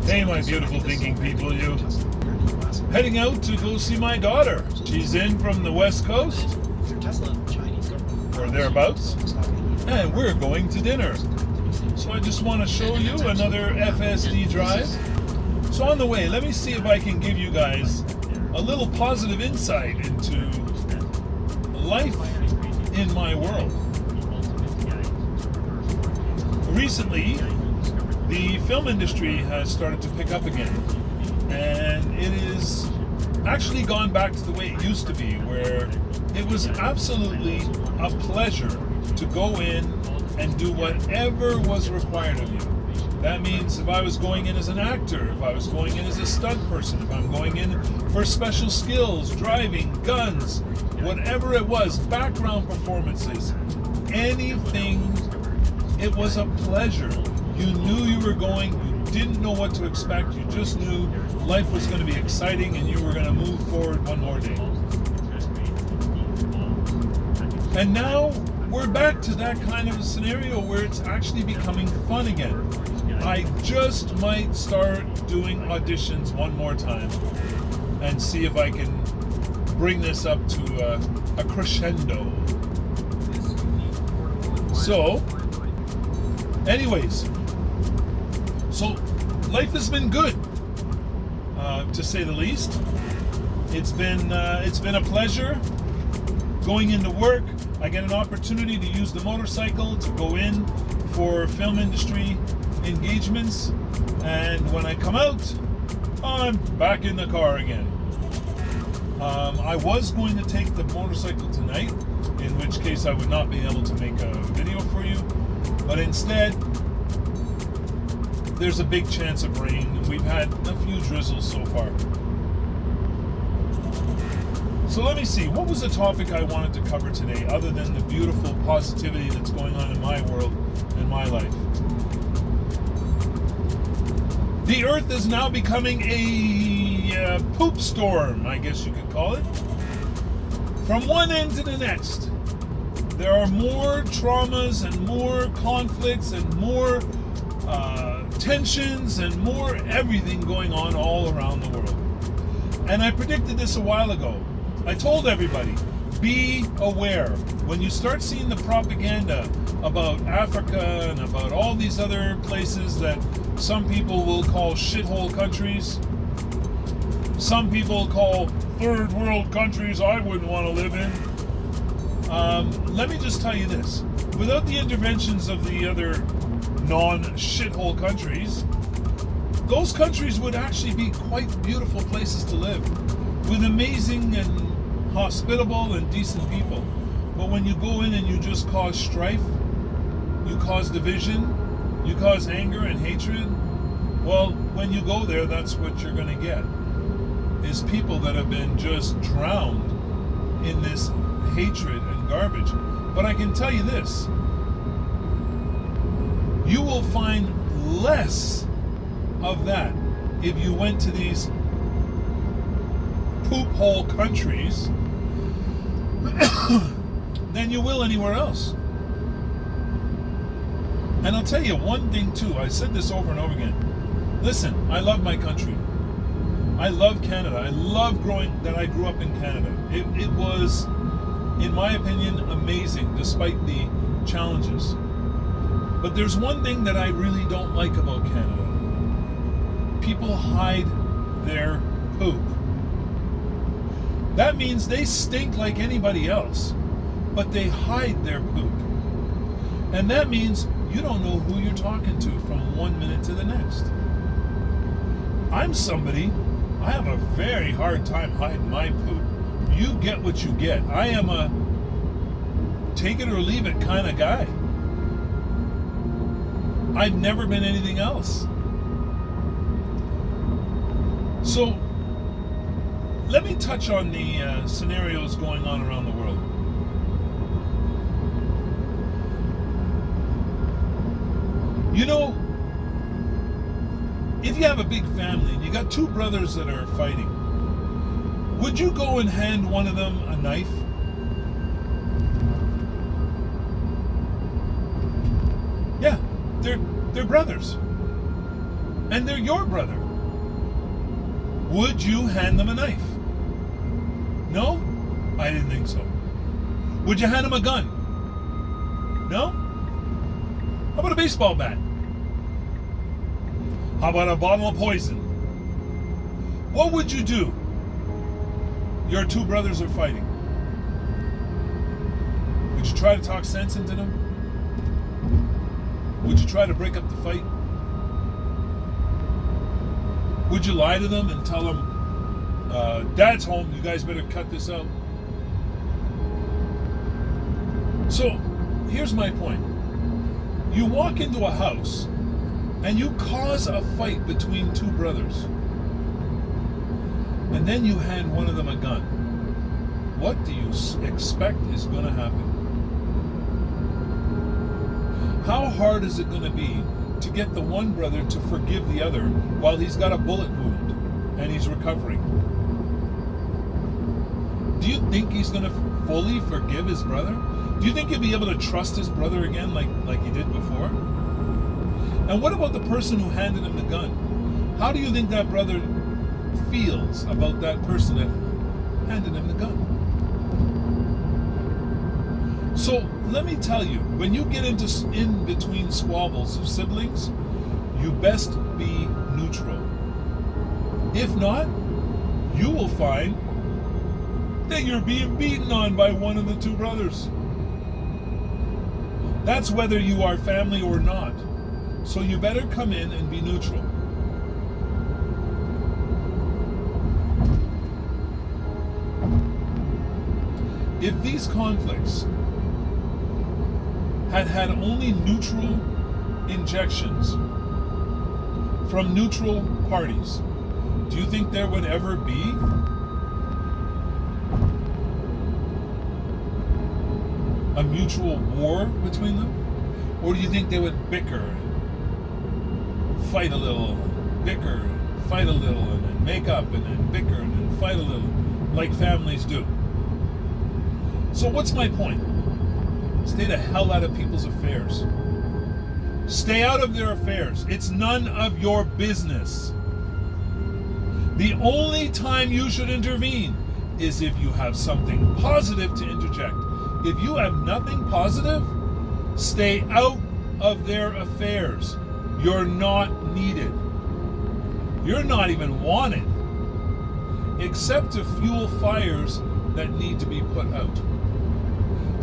Hey, my beautiful thinking people, you. Heading out to go see my daughter. She's in from the West Coast, or thereabouts, and we're going to dinner. So I just want to show you another FSD drive. So on the way, let me see if I can give you guys a little positive insight into life in my world. Recently, the film industry has started to pick up again, and it is actually gone back to the way it used to be, where it was absolutely a pleasure to go in and do whatever was required of you. That means if I was going in as an actor, if I was going in as a stunt person, if I'm going in for special skills, driving, guns, whatever it was, background performances, anything, it was a pleasure. You knew you were going, you didn't know what to expect, you just knew life was going to be exciting and you were going to move forward one more day. And now we're back to that kind of a scenario where it's actually becoming fun again. I just might start doing auditions one more time and see if I can bring this up to a crescendo. So, anyways, so life has been good, to say the least. It's been a pleasure going into work. I get an opportunity to use the motorcycle to go in for film industry engagements, and when I come out, I'm back in the car again. I was going to take the motorcycle tonight, in which case I would not be able to make a video for you, but instead there's a big chance of rain, and we've had a few drizzles so far. So let me see, what was the topic I wanted to cover today other than the beautiful positivity that's going on in my world and my life? The earth is now becoming a poop storm, I guess you could call it. From one end to the next, there are more traumas and more conflicts and more tensions and more everything going on all around the world. And I predicted this a while ago. I told everybody, be aware. When you start seeing the propaganda about Africa and about all these other places that some people will call shithole countries, some people call third world countries I wouldn't want to live in. Let me just tell you this. Without the interventions of the other non-shithole countries, those countries would actually be quite beautiful places to live, with amazing and hospitable and decent people. But when you go in and you just cause strife, you cause division, you cause anger and hatred, well, when you go there, that's what you're going to get, is people that have been just drowned in this hatred and garbage. But I can tell you this, you will find less of that if you went to these poop hole countries than you will anywhere else. And I'll tell you one thing too, I said this over and over again. Listen, I love my country. I love Canada. I love that I grew up in Canada. It was, in my opinion, amazing despite the challenges. But there's one thing that I really don't like about Canada. People hide their poop. That means they stink like anybody else, but they hide their poop. And that means you don't know who you're talking to from one minute to the next. I'm somebody, I have a very hard time hiding my poop. You get what you get. I am a take it or leave it kind of guy. I've never been anything else. So, let me touch on the scenarios going on around the world. You know, if you have a big family and you got two brothers that are fighting, would you go and hand one of them a knife? Yeah, they're brothers. and they're your brother, would you hand them a knife? No? I didn't think so. Would you hand them a gun? No? How about a baseball bat? How about a bottle of poison? What would you do? Your two brothers are fighting. Would you try to talk sense into them? Would you try to break up the fight? Would you lie to them and tell them, Dad's home, you guys better cut this out? So, here's my point. You walk into a house and you cause a fight between two brothers. And then you hand one of them a gun. What do you expect is going to happen? How hard is it going to be to get the one brother to forgive the other while he's got a bullet wound and he's recovering? Do you think he's going to fully forgive his brother? Do you think he'll be able to trust his brother again like he did before? And what about the person who handed him the gun? How do you think that brother feels about that person that handed him the gun? So let me tell you, when you get in between squabbles of siblings, you best be neutral. If not, you will find that you're being beaten on by one of the two brothers. That's whether you are family or not. So you better come in and be neutral. If these conflicts had only neutral injections from neutral parties, do you think there would ever be a mutual war between them? Or do you think they would bicker and fight a little, bicker and fight a little, and then make up, and then bicker and then fight a little, like families do? So what's my point? Stay the hell out of people's affairs. Stay out of their affairs. It's none of your business. The only time you should intervene is if you have something positive to interject. If you have nothing positive, stay out of their affairs. You're not needed. You're not even wanted, except to fuel fires that need to be put out.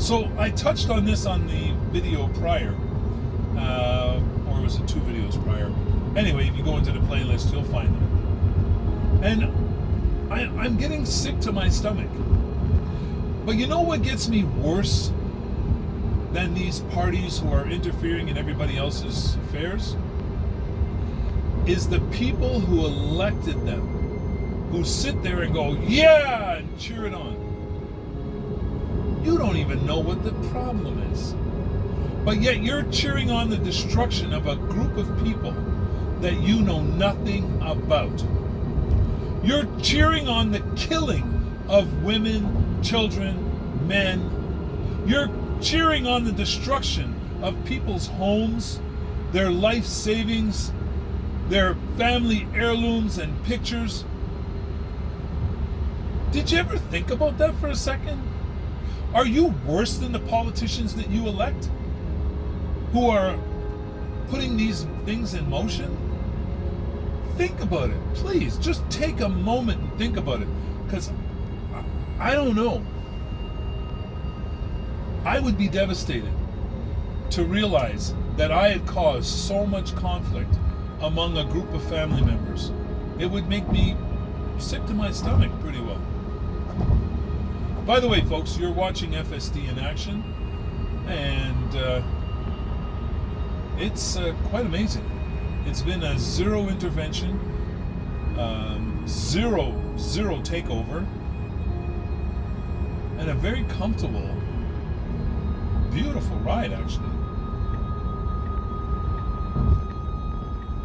So I touched on this on the video prior, or was it 2 videos prior? Anyway, if you go into the playlist, you'll find them. And I'm getting sick to my stomach. But you know what gets me worse than these parties who are interfering in everybody else's affairs? Is the people who elected them, who sit there and go, yeah, and cheer it on. You don't even know what the problem is. But yet you're cheering on the destruction of a group of people that you know nothing about. You're cheering on the killing of women, children, men. You're cheering on the destruction of people's homes, their life savings, their family heirlooms and pictures. Did you ever think about that for a second? Are you worse than the politicians that you elect who are putting these things in motion? Think about it. Please, just take a moment and think about it. Because I don't know. I would be devastated to realize that I had caused so much conflict among a group of family members. It would make me sick to my stomach pretty well. By the way, folks, you're watching FSD in action, and it's quite amazing. It's been a zero intervention, zero takeover, and a very comfortable, beautiful ride, actually.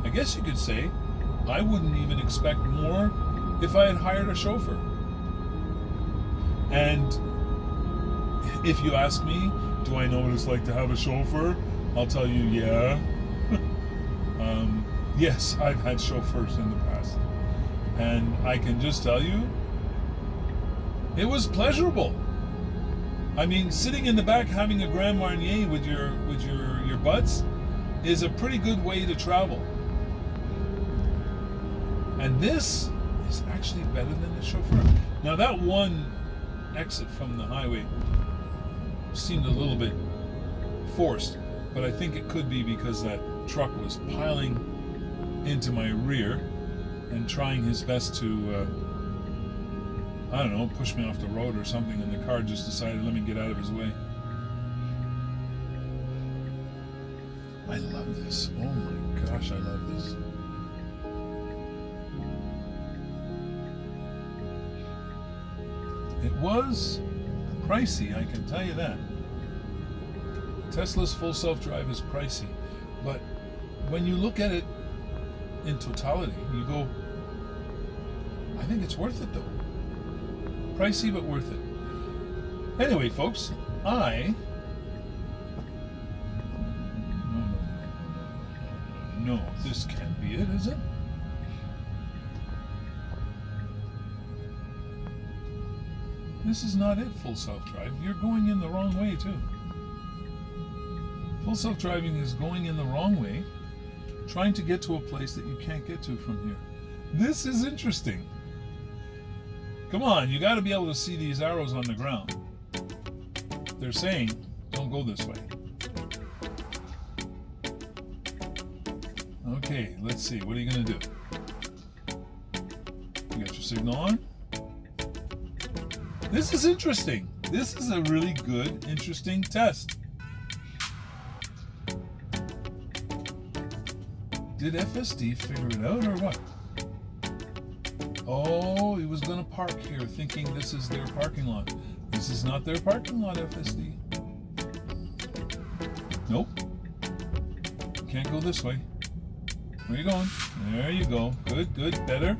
I guess you could say I wouldn't even expect more if I had hired a chauffeur. And if you ask me, do I know what it's like to have a chauffeur? I'll tell you, yeah. Yes, I've had chauffeurs in the past. And I can just tell you, it was pleasurable. I mean, sitting in the back having a Grand Marnier with your buds is a pretty good way to travel. And this is actually better than the chauffeur. Now that one exit from the highway seemed a little bit forced, but I think it could be because that truck was piling into my rear and trying his best to I don't know, push me off the road or something, and the car just decided, let me get out of his way. I love this. Oh my gosh, I love this. It was pricey, I can tell you that. Tesla's full self-drive is pricey, but when you look at it in totality, you go, I think it's worth it though. Pricey, but worth it. Anyway, folks, No, this can't be it, is it? This is not it, full self-drive. You're going in the wrong way, too. Full self-driving is going in the wrong way, trying to get to a place that you can't get to from here. This is interesting. Come on, you got to be able to see these arrows on the ground. They're saying, don't go this way. Okay, let's see. What are you going to do? You got your signal on? This is interesting. This is a really good, interesting test. Did FSD figure it out or what? Oh, he was going to park here thinking this is their parking lot. This is not their parking lot, FSD. Nope. Can't go this way. Where are you going? There you go. Good, good, better.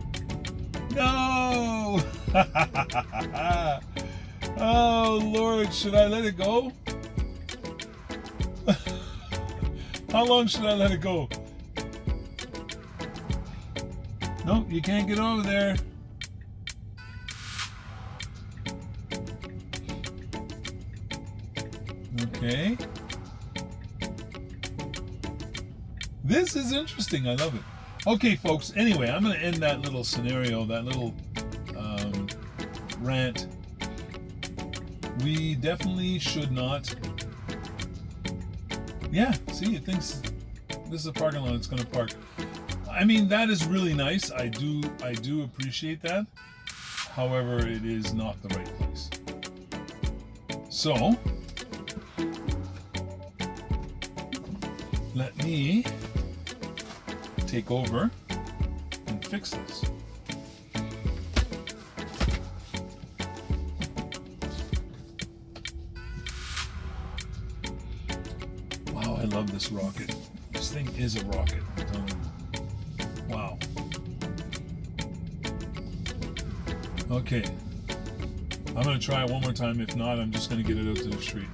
No! Oh, Lord, should I let it go? How long should I let it go? Nope, you can't get over there. Okay. This is interesting. I love it. Okay, folks. Anyway, I'm going to end that little scenario, that little rant. We definitely should not. Yeah, see, it thinks this is a parking lot. It's going to park. I mean, that is really nice. I do appreciate that. However, it is not the right place. So, let me take over and fix this. Wow, I love this rocket. This thing is a rocket. I'm telling you. Wow. Okay. I'm going to try it one more time. If not, I'm just going to get it out to the street.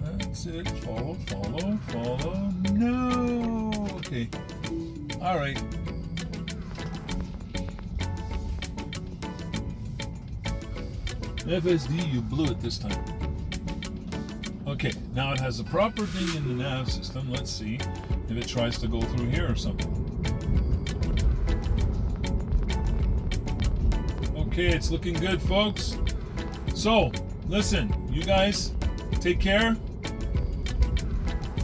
That's it. Follow, follow, follow. No. Okay. All right. FSD, you blew it this time. Okay, now it has the proper thing in the nav system. Let's see if it tries to go through here or something. Okay, it's looking good, folks. So, listen, you guys, take care.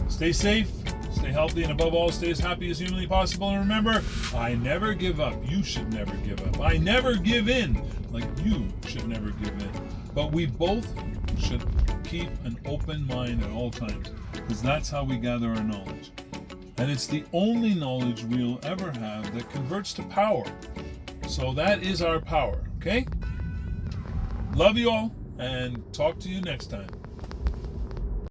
Stay safe, stay healthy, and above all, stay as happy as humanly possible. And remember, I never give up. You should never give up. I never give in, like you should never give in. But we both should keep an open mind at all times, because that's how we gather our knowledge. And it's the only knowledge we'll ever have that converts to power. So that is our power, okay? Love you all, and talk to you next time.